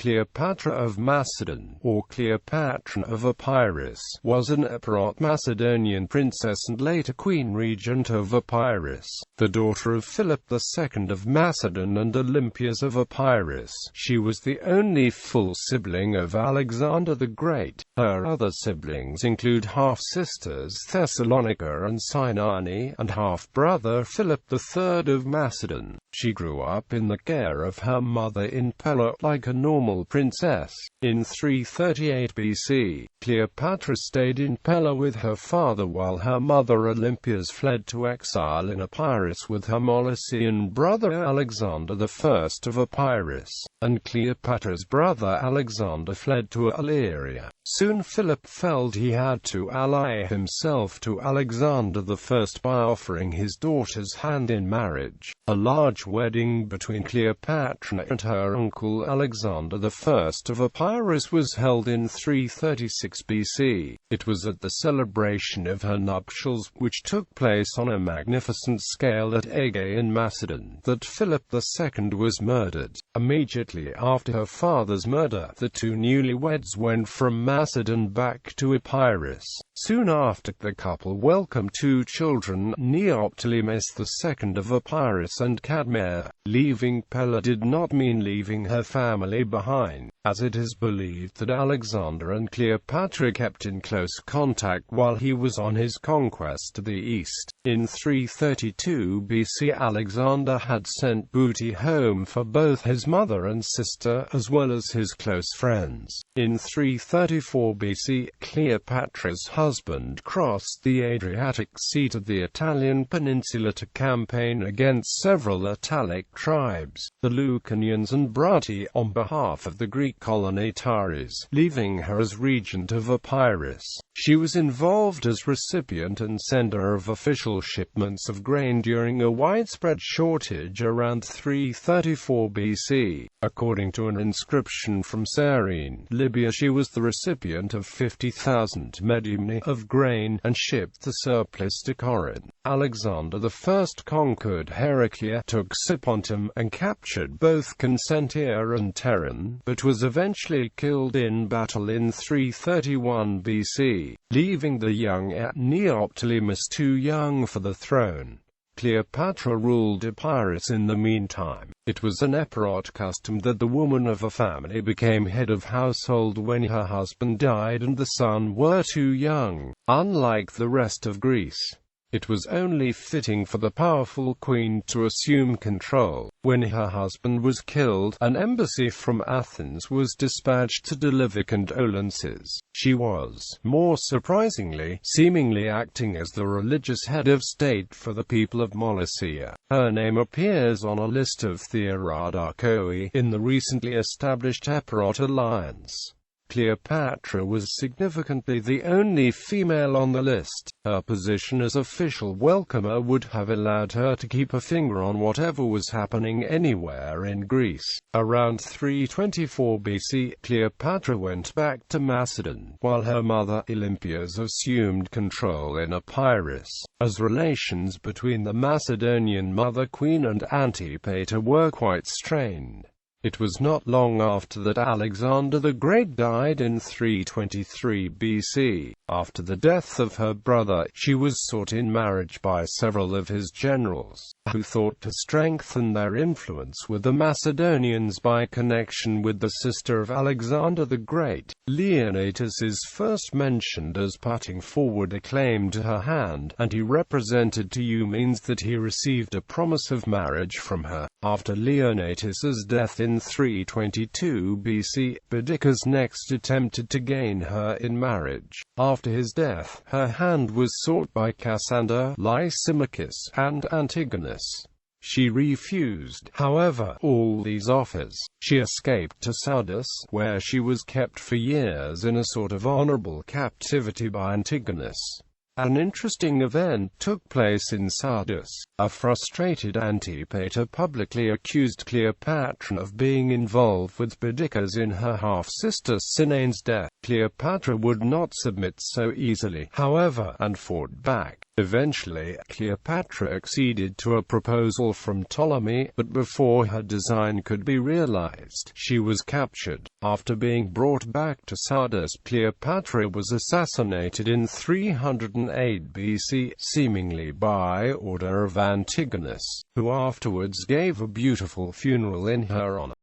Cleopatra of Macedon, or Cleopatra of Epirus, was an Epirote-Macedonian princess and later queen regent of Epirus, the daughter of Philip II of Macedon and Olympias of Epirus. She was the only full sibling of Alexander the Great. Her other siblings include half-sisters Thessalonike and Cynane, and half-brother Philip III of Macedon. She grew up in the care of her mother in Pella, like a normal princess. In 338 BC, Cleopatra stayed in Pella with her father while her mother Olympias fled to exile in Epirus with her Molosian brother Alexander I of Epirus, and Cleopatra's brother Alexander fled to Illyria. Soon Philip felt he had to ally himself to Alexander I by offering his daughter's hand in marriage. A large wedding between Cleopatra and her uncle Alexander I of Epirus was held in 336 BC. It was at the celebration of her nuptials, which took place on a magnificent scale at Aegae in Macedon, that Philip II was murdered. Immediately after her father's murder, the two newlyweds went from Macedon back to Epirus. Soon after, the couple welcomed two children, Neoptolemus II of Epirus and Cadmea. Leaving Pella did not mean leaving her family behind, as it is believed that Alexander and Cleopatra kept in close contact while he was on his conquest to the east. In 332 BC, Alexander had sent booty home for both his mother and sister, as well as his close friends. In 334 BC, Cleopatra's husband crossed the Adriatic Sea to the Italian peninsula to campaign against several Italic tribes, the Lucanians and Brati, on behalf of the Greek colony Taris, leaving her as regent of Epirus. She was involved as recipient and sender of official shipments of grain during a widespread shortage around 334 BC. According to an inscription from Cyrene, Libya, she was the recipient of 50,000 medimni of grain, and shipped the surplus to Corinth. Alexander I conquered Heraclea, took Sipontum, and captured both Consentia and Terran, but was eventually killed in battle in 331 BC, leaving the young Neoptolemus too young for the throne. Cleopatra ruled Epirus in the meantime. It was an Epirote custom that the woman of a family became head of household when her husband died and the son were too young. Unlike the rest of Greece, it was only fitting for the powerful queen to assume control. When her husband was killed, an embassy from Athens was dispatched to deliver condolences. She was, more surprisingly, seemingly acting as the religious head of state for the people of Molossia. Her name appears on a list of Theoradakoi in the recently established Epirote alliance. Cleopatra was significantly the only female on the list. Her position as official welcomer would have allowed her to keep a finger on whatever was happening anywhere in Greece. Around 324 BC, Cleopatra went back to Macedon, while her mother, Olympias, assumed control in Epirus. As relations between the Macedonian mother queen and Antipater were quite strained, it was not long after that Alexander the Great died in 323 BC. After the death of her brother, she was sought in marriage by several of his generals, who thought to strengthen their influence with the Macedonians by connection with the sister of Alexander the Great. Leonatus is first mentioned as putting forward a claim to her hand, and he represented to Eumenes that he received a promise of marriage from her. After Leonatus's death in 322 BC, Perdiccas next attempted to gain her in marriage. After his death, her hand was sought by Cassander, Lysimachus, and Antigonus. She refused, however, all these offers. She escaped to Sardis, where she was kept for years in a sort of honorable captivity by Antigonus. An interesting event took place in Sardis. A frustrated Antipater publicly accused Cleopatra of being involved with Perdiccas in her half-sister Cynane's death. Cleopatra would not submit so easily, however, and fought back. Eventually, Cleopatra acceded to a proposal from Ptolemy, but before her design could be realized, she was captured. After being brought back to Sardis, Cleopatra was assassinated in 308 BC, seemingly by order of Antigonus, who afterwards gave a beautiful funeral in her honor.